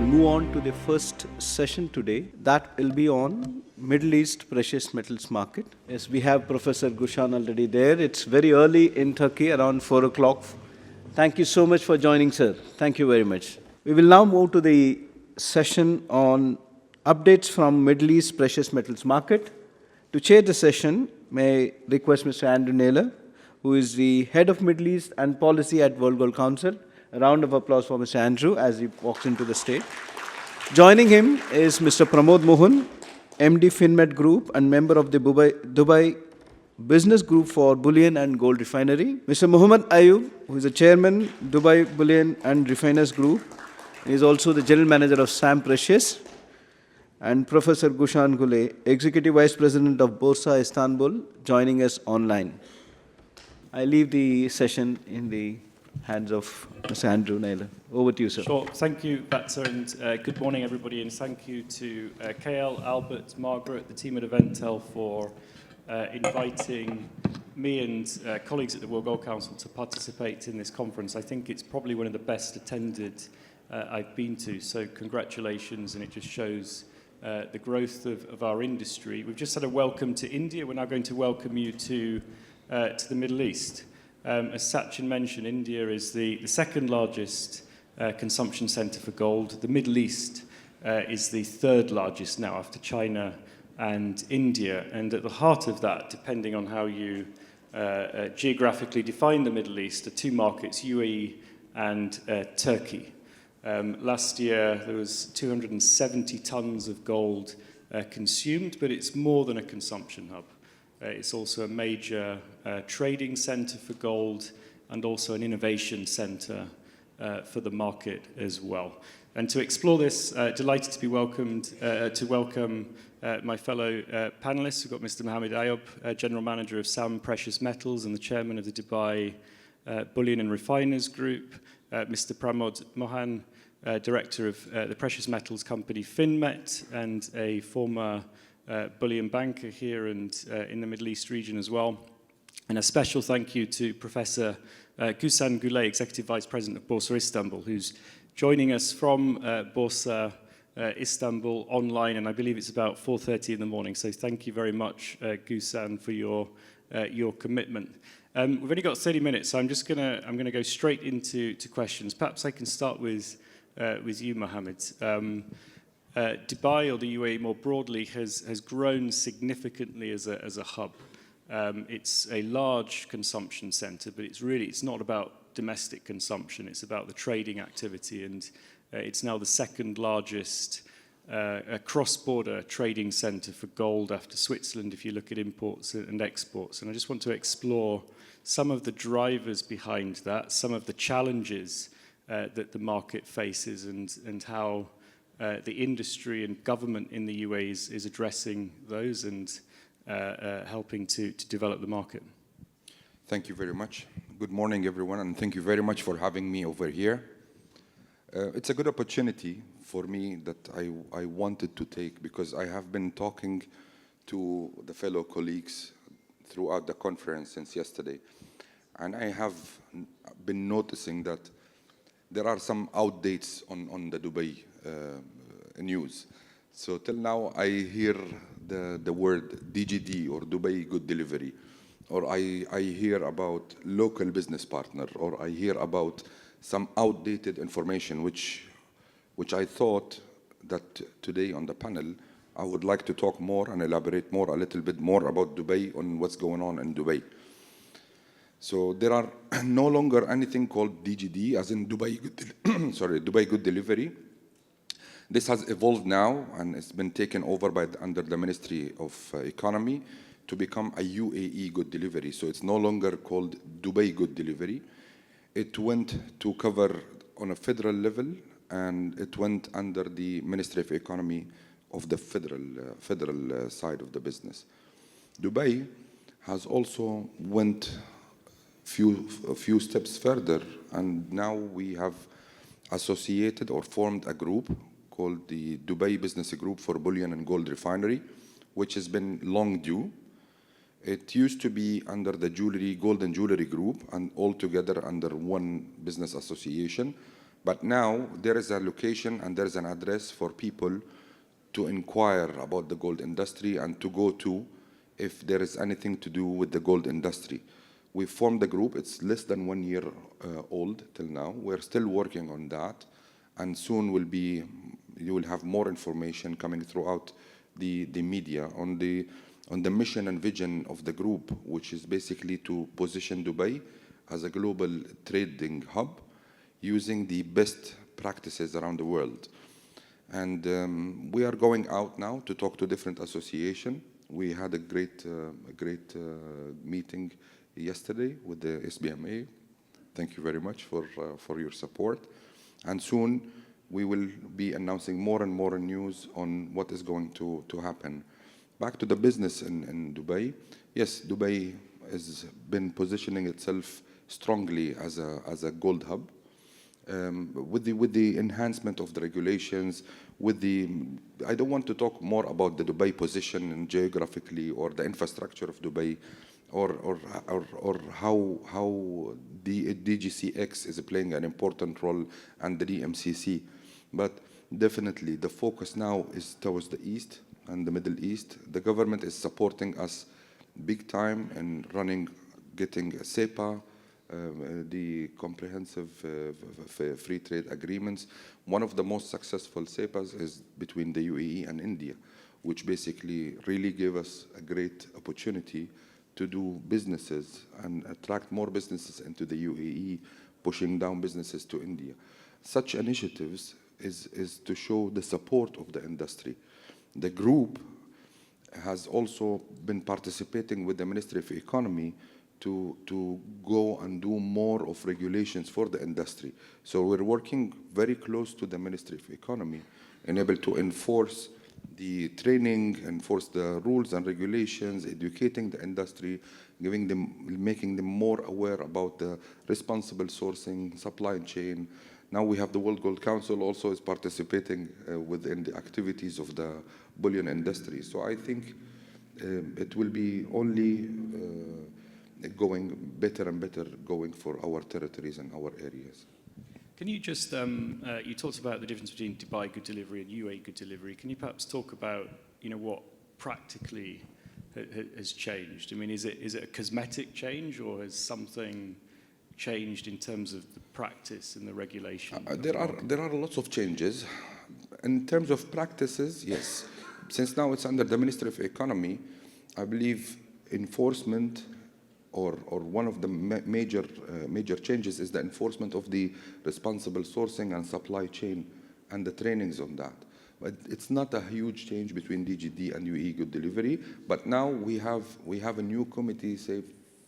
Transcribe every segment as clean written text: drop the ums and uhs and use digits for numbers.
move on to the first session today. That will be on Middle East precious metals market. Yes, we have Professor Güzhan already there. It's very early in Turkey, around 4 o'clock. Thank you so much for joining, sir. Thank you very much. We will now move to the session on updates from Middle East precious metals market. To chair the session, may I request Mr. Andrew Naylor, who is the head of Middle East and policy at World Gold Council. A round of applause for Mr. Andrew as he walks into the stage. Joining him is Mr. Pramod Mohan, MD FinMet Group and member of the Dubai Business Group for Bullion and Gold Refinery. Mr. Mohammad Ayyob, who is the chairman, Dubai Bullion and Refiners Group. He is also the general manager of Sam Precious. And Professor Gülay, executive vice president of Borsa, Istanbul, joining us online. I leave the session in the hands of Mr. Andrew Naylor. Over to you, sir. Sure. Thank you, Batsa, and good morning, everybody, and thank you to KL, Albert, Margaret, the team at Eventel for inviting me and colleagues at the World Gold Council to participate in this conference. I think it's probably one of the best attended I've been to, so congratulations, and it just shows the growth of our industry. We've just had a welcome to India. We're now going to welcome you to the Middle East. As Sachin mentioned, India is the second largest consumption center for gold. The Middle East is the third largest now after China and India. And at the heart of that, depending on how you geographically define the Middle East, are two markets, UAE and Turkey. Last year, there was 270 tons of gold consumed, but it's more than a consumption hub. It's also a major trading center for gold and also an innovation center for the market as well. And to explore this, delighted to be welcome my fellow panelists. We've got Mr. Mohammad Ayyob, General Manager of Sam Precious Metals and the Chairman of the Dubai Bullion and Refiners Group, Mr. Pramod Mohan, Director of the precious metals company FinMet and a former bullion banker here and in the Middle East region as well. And a special thank you to Professor Güzhan Gülay, Executive Vice President of Borsa Istanbul, who's joining us from Borsa Istanbul online, and I believe it's about 4:30 in the morning. So thank you very much, Güzhan, for your commitment. We've only got 30 minutes, so I'm gonna go straight into questions. Perhaps I can start with you, Mohammad. Dubai, or the UAE more broadly, has grown significantly as a hub. It's a large consumption center, but it's not about domestic consumption. It's about the trading activity, and it's now the second largest cross-border trading center for gold after Switzerland, if you look at imports and exports. And I just want to explore some of the drivers behind that, some of the challenges that the market faces, and how the industry and government in the UAE is addressing those and helping to develop the market. Thank you very much. Good morning, everyone, and thank you very much for having me over here. It's a good opportunity for me that I wanted to take, because I have been talking to the fellow colleagues throughout the conference since yesterday, and I have been noticing that there are some outdates on the Dubai news. So till now, I hear the word DGD, or Dubai Good Delivery, or I hear about local business partner, or I hear about some outdated information, which I thought that today on the panel, I would like to talk more and elaborate more, a little bit more about Dubai, on what's going on in Dubai. So there are no longer anything called DGD, as in Dubai Good Delivery. This has evolved now, and it's been taken over under the Ministry of Economy to become a UAE Good Delivery. So it's no longer called Dubai Good Delivery. It went to cover on a federal level, and it went under the Ministry of Economy of the federal side of the business. Dubai has also went a few steps further, and now we have associated or formed a group called the Dubai Business Group for Bullion and Gold Refinery, which has been long due. It used to be under the Gold and Jewelry Group, and all together under one business association. But now there is a location and there is an address for people to inquire about the gold industry and to go to if there is anything to do with the gold industry. We formed the group. It's less than 1 year old till now. We're still working on that, and soon you will have more information coming throughout the media on the mission and vision of the group, which is basically to position Dubai as a global trading hub using the best practices around the world. And we are going out now to talk to different associations. We had a great meeting yesterday with the SBMA. Thank you very much for your support. And soon we will be announcing more and more news on what is going to happen. Back to the business in Dubai. Yes, Dubai has been positioning itself strongly as a gold hub. With the enhancement of the regulations, I don't want to talk more about the Dubai position and geographically or the infrastructure of Dubai or how the DGCX is playing an important role and the DMCC. But definitely the focus now is towards the East and the Middle East. The government is supporting us big time in getting SEPA, the comprehensive free trade agreements. One of the most successful SEPAs is between the UAE and India, which basically really gave us a great opportunity to do businesses and attract more businesses into the UAE, pushing down businesses to India. Such initiatives is to show the support of the industry. The group has also been participating with the Ministry of Economy to go and do more of regulations for the industry. So we're working very close to the Ministry of Economy and able to enforce the training, enforce the rules and regulations, educating the industry, making them more aware about the responsible sourcing, supply chain. Now we have the World Gold Council also is participating within the activities of the bullion industry. So I think it will be only going better and better going for our territories and our areas. Can you just, you talked about the difference between Dubai good delivery and UAE good delivery. Can you perhaps talk about, what practically has changed? I mean, is it a cosmetic change, or has something changed in terms of the practice and the regulation? There are lots of changes. In terms of practices, yes. Since now it's under the Ministry of Economy, I believe enforcement or one of the major changes is the enforcement of the responsible sourcing and supply chain and the trainings on that. But it's not a huge change between DGD and UAE good delivery. But now we have a new committee, say,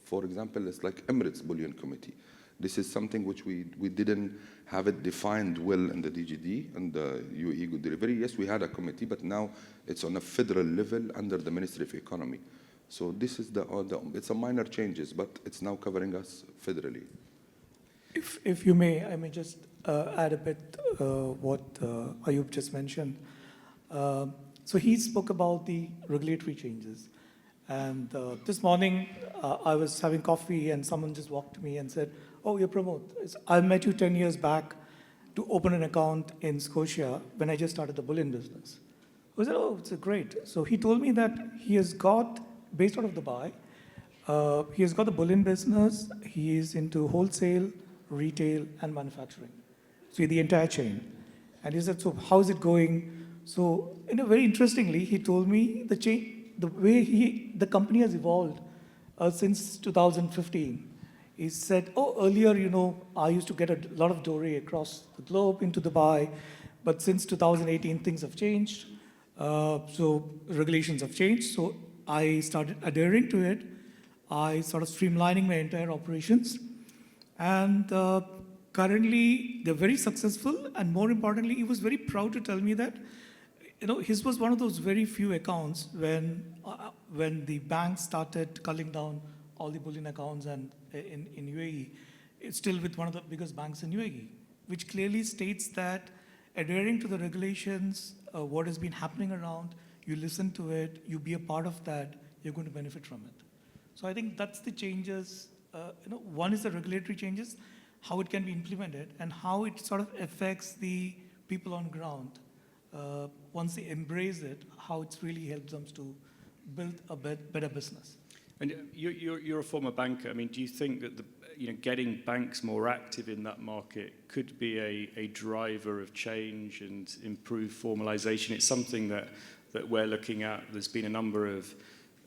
for example, it's like Emirates Bullion Committee. This is something which we didn't have it defined well in the DGD and the UAE good delivery. Yes, we had a committee, but now it's on a federal level under the Ministry of Economy. So this is it's a minor changes, but it's now covering us federally. If you may, I may just add a bit what Ayyob just mentioned. So he spoke about the regulatory changes. And this morning, I was having coffee and someone just walked to me and said, "Oh, you're Pramod. I met you 10 years back to open an account in Scotia when I just started the bullion business." I said, "Oh, it's great." So he told me that he has got, based out of Dubai, he has got the bullion business. He is into wholesale, retail, and manufacturing. So the entire chain. And he said, "So how is it going?" So, very interestingly, he told me the way the company has evolved since 2015. He said, "Oh, earlier, I used to get a lot of doré across the globe into Dubai, but since 2018, things have changed. So regulations have changed. So I started adhering to it. I started streamlining my entire operations. And currently, they're very successful. And more importantly, he was very proud to tell me that, his was one of those very few accounts when the bank started culling down all the bullion accounts and in UAE. It's still with one of the biggest banks in UAE, which clearly states that adhering to the regulations, what has been happening around, you listen to it, you be a part of that, you're going to benefit from it. So I think that's the changes. One is the regulatory changes. how it can be implemented, and how it sort of affects the people on ground. Once they embrace it, how it really helps them to build a better business. And you're a former banker. I mean, do you think that getting banks more active in that market could be a driver of change and improve formalization? It's something that we're looking at. There's been a number of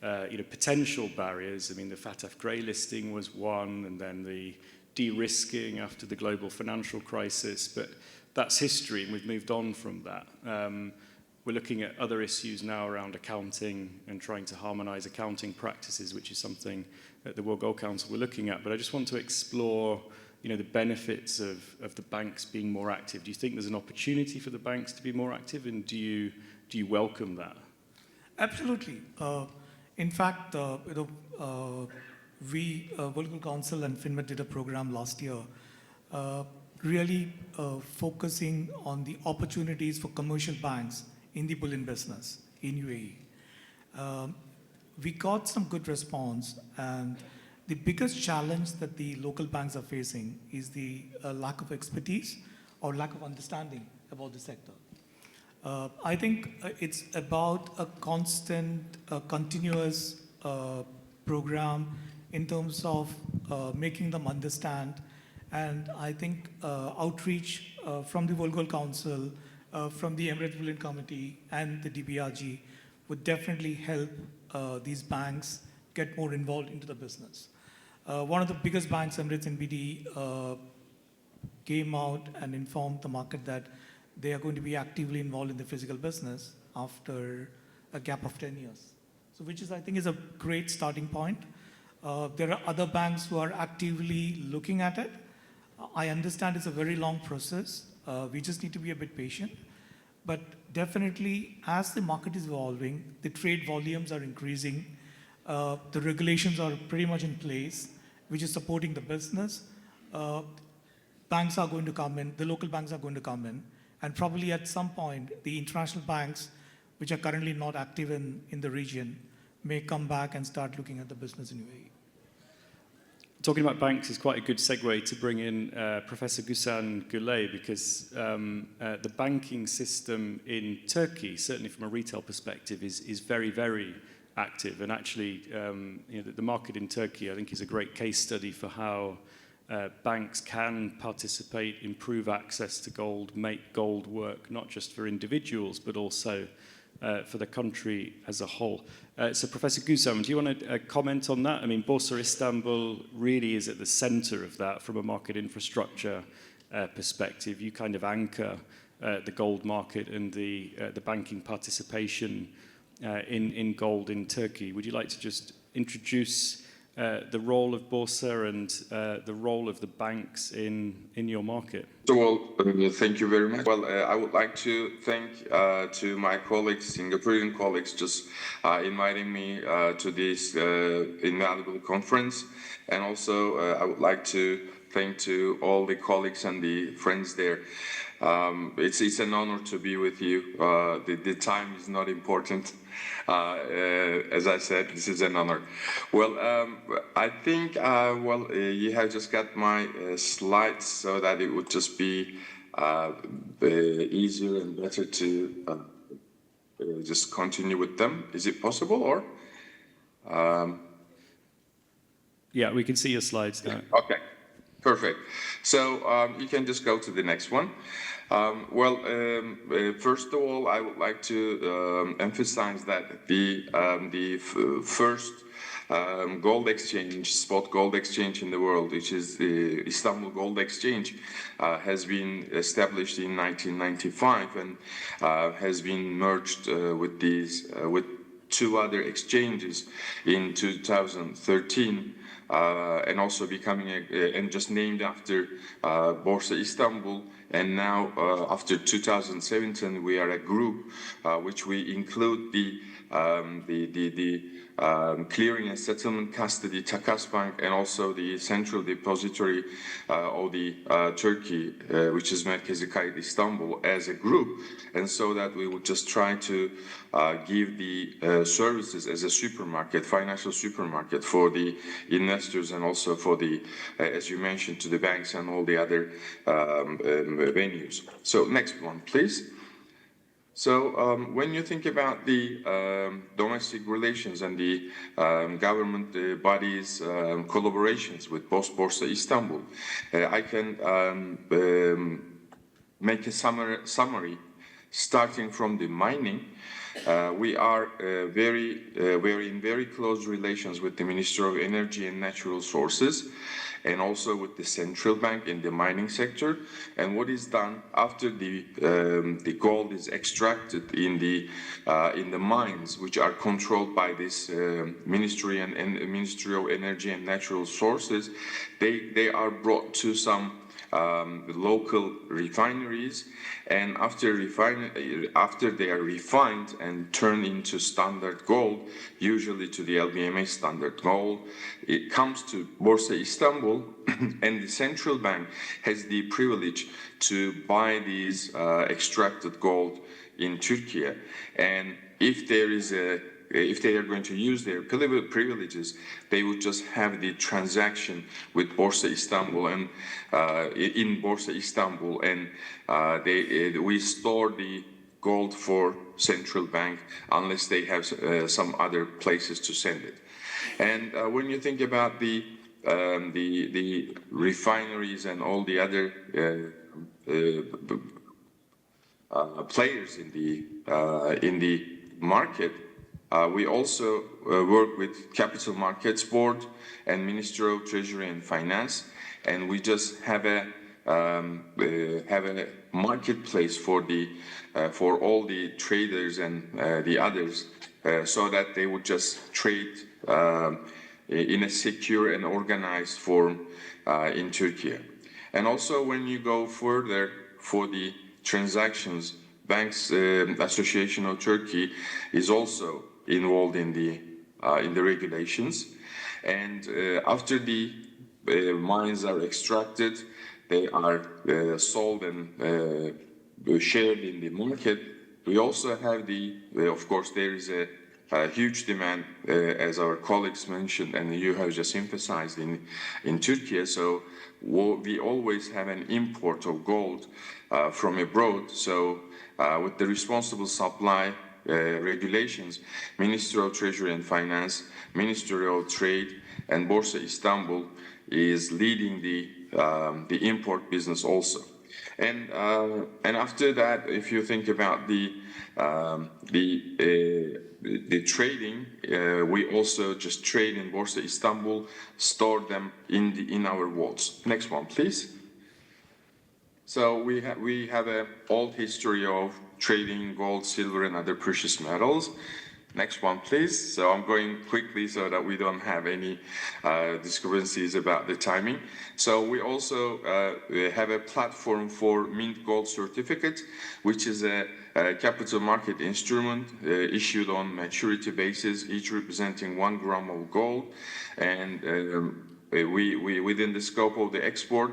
potential barriers. I mean, the FATF grey listing was one, and then the de-risking after the global financial crisis. But that's history, and we've moved on from that. We're looking at other issues now around accounting and trying to harmonize accounting practices, which is something that the World Gold Council we're looking at. But I just want to explore, the benefits of the banks being more active. Do you think there's an opportunity for the banks to be more active, and do you welcome that? Absolutely. In fact, we, World Gold Council and FinMet did a program last year, really focusing on the opportunities for commercial banks in the bullion business in UAE. We got some good response, and the biggest challenge that the local banks are facing is the lack of expertise or lack of understanding about the sector. I think it's about a constant, continuous program in terms of making them understand. And I think outreach from the World Gold Council, from the Emirates Bullion Committee and the DBRG would definitely help these banks get more involved into the business. One of the biggest banks, Emirates NBD, came out and informed the market that they are going to be actively involved in the physical business after a gap of 10 years. So which is, I think, is a great starting point. There are other banks who are actively looking at it. I understand it's a very long process. We just need to be a bit patient. But definitely, as the market is evolving, the trade volumes are increasing, the regulations are pretty much in place, which is supporting the business. Banks are going to come in, the local banks are going to come in, and probably at some point, the international banks, which are currently not active in the region, may come back and start looking at the business in UAE. Talking about banks is quite a good segue to bring in Professor Güzhan Gülay, because the banking system in Turkey, certainly from a retail perspective, is very, very active. And actually, the market in Turkey, I think, is a great case study for how banks can participate, improve access to gold, make gold work, not just for individuals, but also for the country as a whole. So Professor Güzhan, do you want to comment on that? I mean, Borsa Istanbul really is at the center of that from a market infrastructure perspective. You kind of anchor the gold market and the banking participation in gold in Turkey. Would you like to just introduce the role of Borsa and the role of the banks in your market? So, well, thank you very much. Well, I would like to thank to my colleagues, Singaporean colleagues, just inviting me to this invaluable conference. And also, I would like to thank to all the colleagues and the friends there. It's an honor to be with you. The time is not important. As I said, this is an honor. Well, I think, you have just got my slides so that it would just be easier and better to just continue with them. Is it possible, or? Yeah, we can see your slides now. Okay, perfect. So you can just go to the next one. First of all, I would like to emphasize that the first gold exchange, spot gold exchange in the world, which is the Istanbul Gold Exchange, has been established in 1995 and has been merged with two other exchanges in 2013. And also becoming and just named after Borsa Istanbul and now after 2017 we are a group which we include the clearing and settlement custody, Takas Bank, and also the central depository of the Turkey, which is Merkezi Kayıt Istanbul, as a group, and so that we would just try to give the services as a supermarket, financial supermarket for the investors and also for the, as you mentioned, to the banks and all the other venues. So next one, please. So when you think about the domestic relations and the government bodies' collaborations with Borsa Istanbul, I can make a summary starting from the mining. We are we're in very close relations with the Ministry of Energy and Natural Resources, and also with the central bank in the mining sector. And what is done after the gold is extracted in the mines, which are controlled by this Ministry of Energy and Natural Resources, they are brought to some local refineries, and after they are refined and turned into standard gold, usually to the LBMA standard gold, it comes to Borsa Istanbul, and the central bank has the privilege to buy these extracted gold in Turkey. And if they are going to use their privileges, they would just have the transaction with Borsa Istanbul and in Borsa Istanbul, and we store the gold for central bank unless they have some other places to send it. And when you think about the refineries and all the other players in the market, we also work with Capital Markets Board and Ministry of Treasury and Finance, and we just have a marketplace for all the traders and the others, so that they would just trade in a secure and organized form in Turkey. And also, when you go further for the transactions, Banks Association of Turkey is also involved in the regulations, and after the mines are extracted, they are sold and shared in the market. We also have of course, there is a huge demand, as our colleagues mentioned, and you have just emphasized in Turkey. So we always have an import of gold from abroad. So with the responsible supply regulations, Ministry of Treasury and Finance, Ministry of Trade, and Borsa Istanbul is leading the import business also. And after that, if you think about the trading, we also just trade in Borsa Istanbul, store them in our vaults. Next one, please. So we have an old history of trading gold, silver, and other precious metals. Next one, please. So I'm going quickly so that we don't have any discrepancies about the timing. So we also have a platform for mint gold certificate, which is a capital market instrument issued on maturity basis, each representing 1 gram of gold. And we within the scope of the export,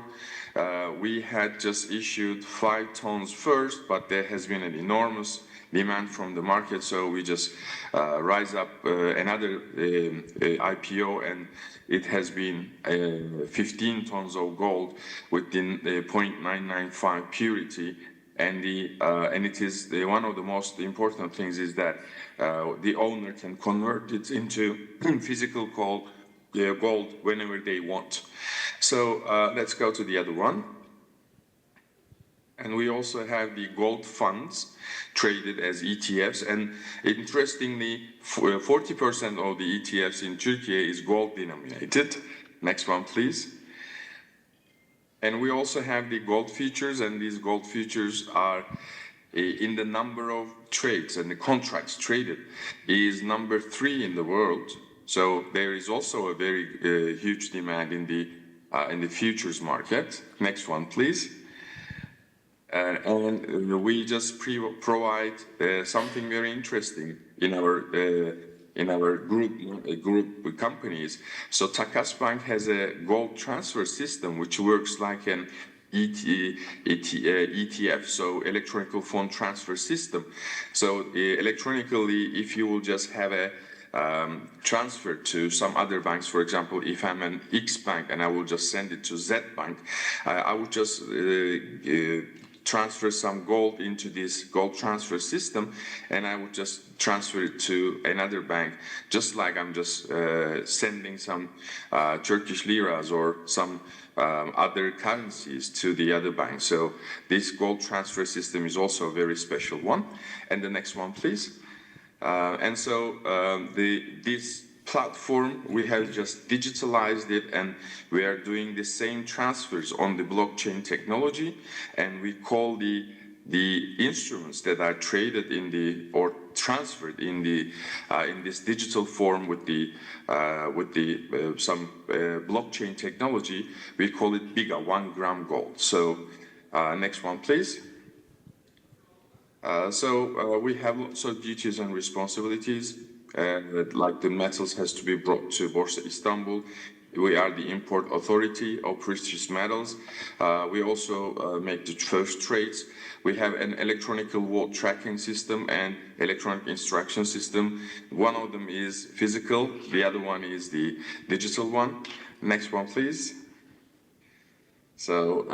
we had just issued 5 tons first, but there has been an enormous demand from the market, so we just rise up another IPO, and it has been 15 tons of gold within 0.995 purity. And it is one of the most important things is that the owner can convert it into physical gold whenever they want. So let's go to the other one. And we also have the gold funds traded as ETFs. And interestingly, 40% of the ETFs in Turkey is gold denominated. Next one, please. And we also have the gold futures, and these gold futures are in the number of trades and the contracts traded is number 3 in the world. So there is also a very huge demand in the futures market. Next one, please. And we just provide something very interesting in our group companies. So Takas Bank has a gold transfer system which works like an ETF, so electronic fund transfer system. So electronically, if you will just have a transfer to some other banks, for example, if I'm an X bank and I will just send it to Z bank, I would just transfer some gold into this gold transfer system, and I would just transfer it to another bank, just like I'm just sending some Turkish liras or some other currencies to the other bank. So this gold transfer system is also a very special one. And the next one, please. And so this platform, we have just digitalized it, and we are doing the same transfers on the blockchain technology, and we call the instruments that are traded in the or transferred in the in this digital form with the some blockchain technology, we call it BIGA, 1 gram gold. So next one, please. We have lots of duties and responsibilities. Like the metals has to be brought to Borsa Istanbul. We are the import authority of precious metals. We also make the first trades. We have an electronic vault tracking system and electronic instruction system. One of them is physical, the other one is the digital one. Next one, please. So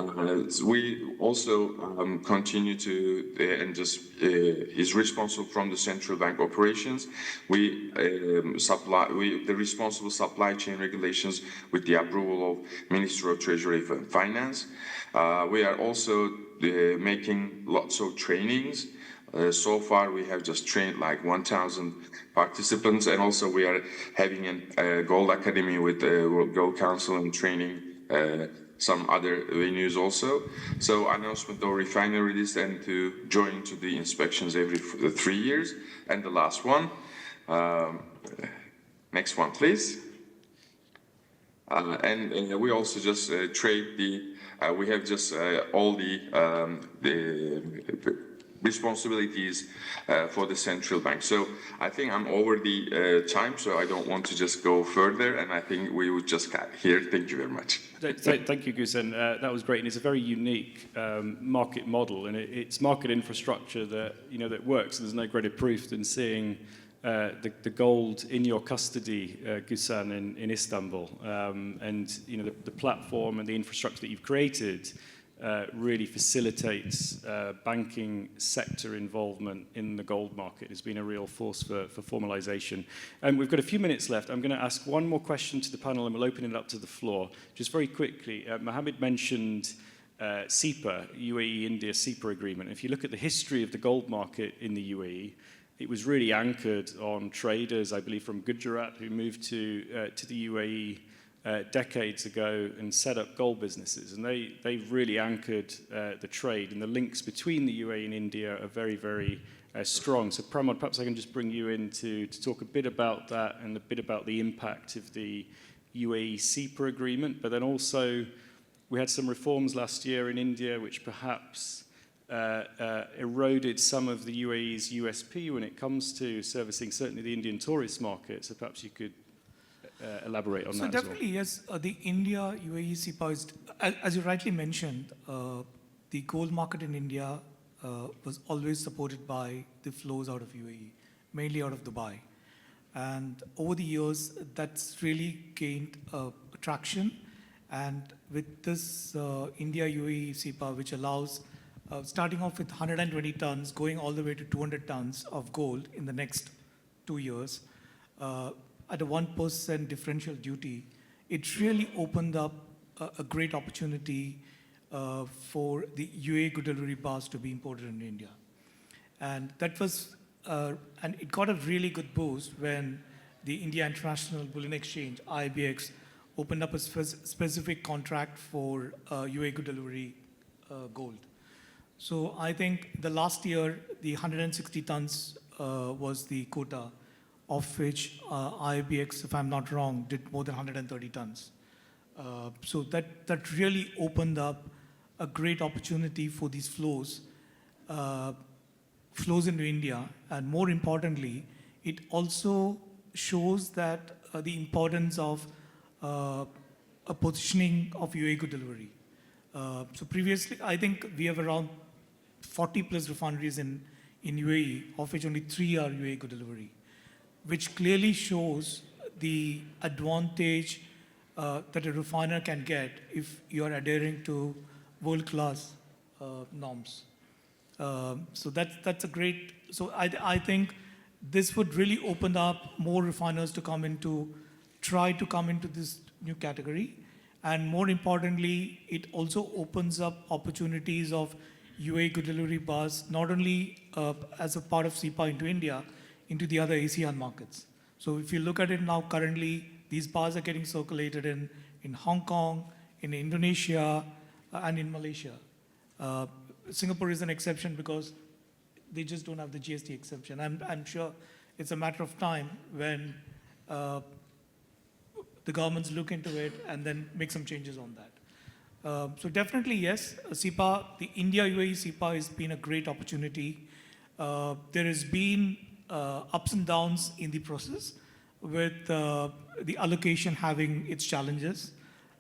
we also continue to is responsible from the central bank operations. We the responsible supply chain regulations with the approval of Ministry of Treasury and Finance. We are also making lots of trainings. So far, we have just trained like 1,000 participants, and also we are having a Gold Academy with the World Gold Council and training some other venues also. So announcement of refinery list and to join to the inspections every 3 years. And the last one, next one, please. And we also just trade we have just all the responsibilities for the central bank. So I think I'm over the time, so I don't want to just go further, and I think we would just cut here. Thank you very much. Thank you, Güzhan. That was great, and it's a very unique market model, and it's market infrastructure that that works. And there's no greater proof than seeing the gold in your custody, Güzhan, in Istanbul, and the platform and the infrastructure that you've created really facilitates banking sector involvement in the gold market. It's been a real force for formalization. And we've got a few minutes left. I'm going to ask one more question to the panel, and we'll open it up to the floor. Just very quickly, Mohammad mentioned CEPA, UAE-India CEPA agreement. If you look at the history of the gold market in the UAE, it was really anchored on traders, I believe, from Gujarat who moved to the UAE decades ago and set up gold businesses, and they've really anchored the trade, and the links between the UAE and India are very, very strong. So Pramod, perhaps I can just bring you in to talk a bit about that and a bit about the impact of the UAE CEPA agreement, but then also we had some reforms last year in India which perhaps eroded some of the UAE's USP when it comes to servicing certainly the Indian tourist market. So perhaps you could elaborate on that as well. So definitely, yes, the India-UAE CEPA is, as you rightly mentioned, the gold market in India was always supported by the flows out of UAE, mainly out of Dubai. And over the years, that's really gained traction. And with this India-UAE CEPA, which allows starting off with 120 tons, going all the way to 200 tons of gold in the next 2 years, at a 1% differential duty, it really opened up a great opportunity for the UAE good delivery bars to be imported in India. And that was, and it got a really good boost when the India International Bullion Exchange, IBX, opened up a specific contract for UAE good delivery gold. So I think the last year, the 160 tons was the quota, of which IBX, if I'm not wrong, did more than 130 tons. So that really opened up a great opportunity for these flows into India, and more importantly, it also shows that the importance of a positioning of UAE good delivery. So previously, I think we have around 40 plus refineries in UAE, of which only 3 are UAE good delivery, which clearly shows the advantage that a refiner can get if you are adhering to world-class norms. So that's a great, so I think this would really open up more refiners to try to come into this new category. And more importantly, it also opens up opportunities of UAE good delivery bars, not only as a part of CEPA into India, into the other ASEAN markets. So if you look at it now, currently, these bars are getting circulated in Hong Kong, in Indonesia, and in Malaysia. Singapore is an exception because they just don't have the GST exemption. I'm sure it's a matter of time when the governments look into it and then make some changes on that. So definitely, yes, CEPA, the India-UAE CEPA has been a great opportunity. There has been ups and downs in the process with the allocation having its challenges.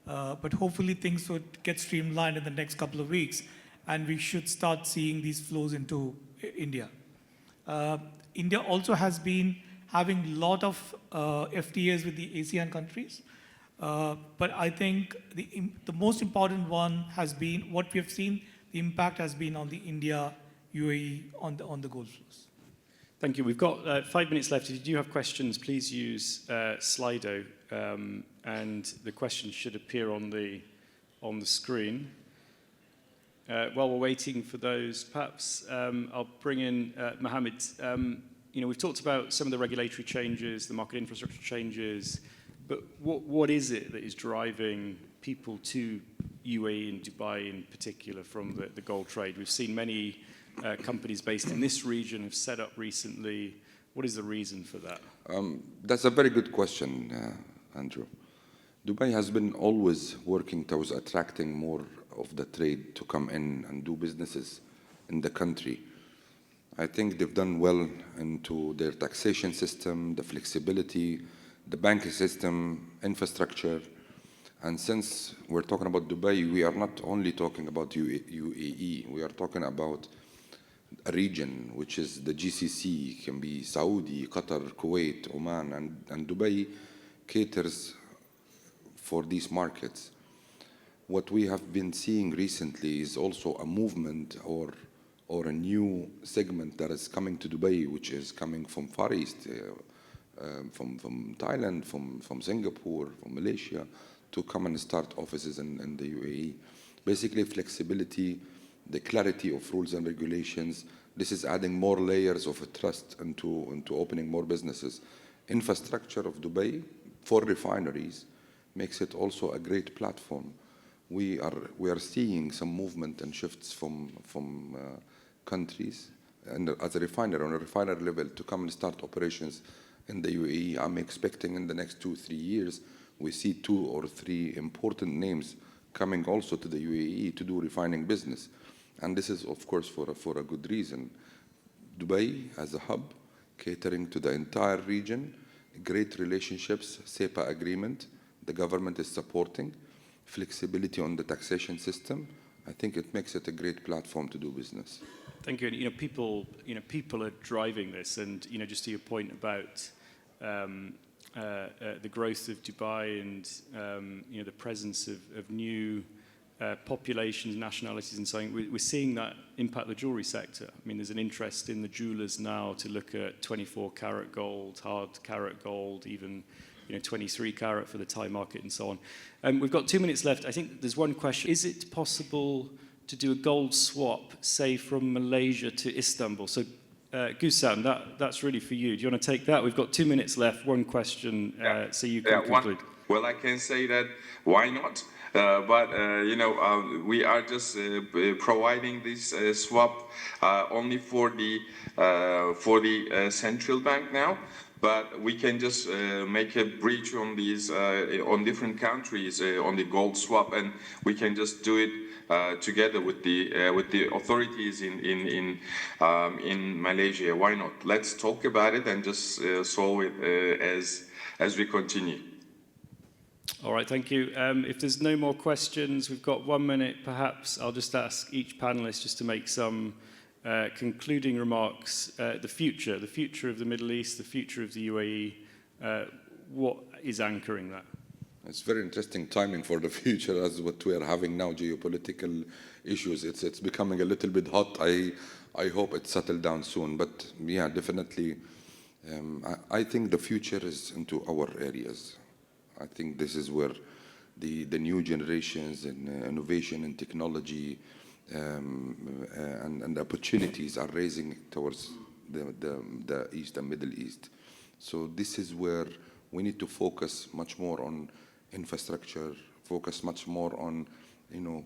But hopefully things would get streamlined in the next couple of weeks and we should start seeing these flows into India. India also has been having a lot of FTAs with the ASEAN countries. But I think the most important one has been what we have seen, the impact has been on the India-UAE on the gold flows. Thank you. We've got 5 minutes left. If you do have questions, please use Slido, and the questions should appear on the screen. While we're waiting for those, perhaps I'll bring in Mohammad. We've talked about some of the regulatory changes, the market infrastructure changes, but what is it that is driving people to UAE and Dubai in particular from the gold trade? We've seen many companies based in this region have set up recently. What is the reason for that? That's a very good question, Andrew. Dubai has been always working towards attracting more of the trade to come in and do businesses in the country. I think they've done well into their taxation system, the flexibility, the banking system, infrastructure. And since we're talking about Dubai, we are not only talking about UAE, we are talking about a region, which is the GCC, can be Saudi, Qatar, Kuwait, Oman, and Dubai caters for these markets. What we have been seeing recently is also a movement or a new segment that is coming to Dubai, which is coming from Far East, from Thailand, from Singapore, from Malaysia, to come and start offices in the UAE. Basically, flexibility, the clarity of rules and regulations. This is adding more layers of trust into opening more businesses. Infrastructure of Dubai for refineries makes it also a great platform. We are seeing some movement and shifts from countries, and as a refiner, on a refiner level, to come and start operations in the UAE. I'm expecting in the next 2-3 years, we see 2 or 3 important names coming also to the UAE to do refining business. And this is, of course, for a good reason. Dubai as a hub, catering to the entire region, great relationships, CEPA agreement, the government is supporting, flexibility on the taxation system. I think it makes it a great platform to do business. Thank you. And people are driving this, and just to your point about the growth of Dubai and the presence of new populations, nationalities, and so on. We're seeing that impact the jewelry sector. I mean, there's an interest in the jewelers now to look at 24-karat gold, hard carat gold, even 23-carat for the Thai market, and so on. We've got 2 minutes left. I think there's one question. Is it possible to do a gold swap, say, from Malaysia to Istanbul? So, Güzhan, that's really for you. Do you want to take that? We've got 2 minutes left. One question, so you can conclude. Well, I can say that why not? But we are just providing this swap only for the central bank now. but we can just make a bridge on these on different countries on the gold swap, and we can just do it together with the authorities in Malaysia. Why not? Let's talk about it and just solve it as we continue. All right, thank you. If there's no more questions, we've got 1 minute. Perhaps I'll just ask each panelist just to make some concluding remarks. The future of the Middle East, the future of the UAE, what is anchoring that? It's very interesting timing for the future as what we are having now, geopolitical issues. It's becoming a little bit hot. I hope it settles down soon. But yeah, definitely, I think the future is into our areas. I think this is where the new generations and innovation and technology and opportunities are raising towards the East and Middle East. So this is where we need to focus much more on infrastructure, focus much more on,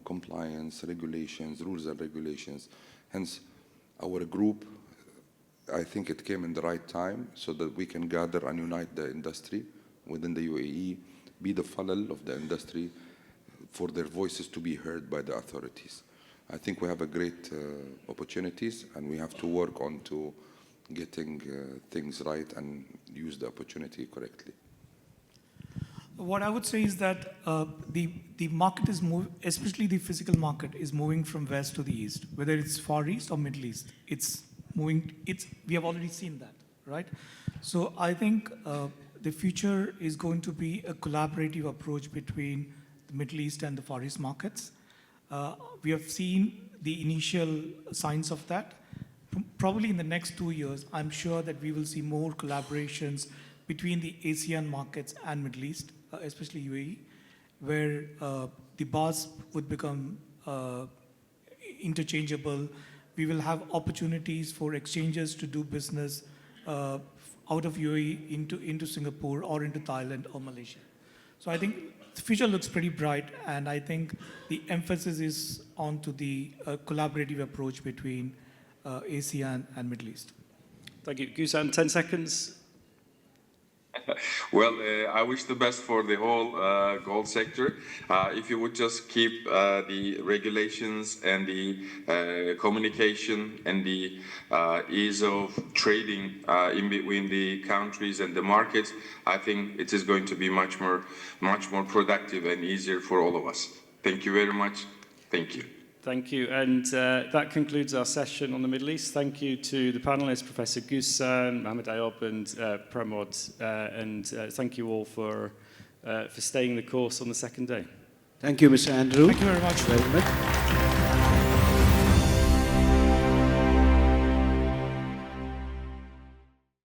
compliance, regulations, rules and regulations. Hence, our group, I think it came in the right time so that we can gather and unite the industry within the UAE, be the funnel of the industry for their voices to be heard by the authorities. I think we have a great opportunities, and we have to work on to getting things right and use the opportunity correctly. What I would say is that the market is moving, especially the physical market, is moving from west to the east, whether it's Far East or Middle East. It's moving. We have already seen that, right? So I think the future is going to be a collaborative approach between the Middle East and the Far East markets. We have seen the initial signs of that. Probably in the next 2 years, I'm sure that we will see more collaborations between the ASEAN markets and Middle East, especially UAE, where the bars would become interchangeable. We will have opportunities for exchanges to do business out of UAE into Singapore or into Thailand or Malaysia. So I think the future looks pretty bright, and I think the emphasis is on to the collaborative approach between ASEAN and Middle East. Thank you. Güzhan, 10 seconds. Well, I wish the best for the whole gold sector. If you would just keep the regulations and the communication and the ease of trading in between the countries and the markets, I think it is going to be much more productive and easier for all of us. Thank you very much. Thank you. Thank you. And that concludes our session on the Middle East. Thank you to the panelists, Professor Güzhan, Mohammad, Ayyob, and Pramod. And thank you all for staying the course on the second day. Thank you, Mr. Andrew. Thank you very much. Very much.